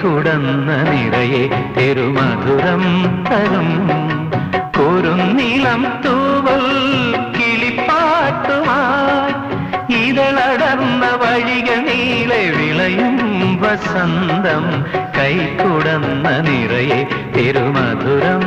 കുടന്ന നിറയെ തെരുമധുരം തരും കുറുനീളം തൂവൽ കിളിപ്പാട്ടുമായി ഇതളടർന്ന വഴികൾ നീളെ വിളയും വസന്തം കൈക്കുടന്ന നിറയെ തെരുമധുരം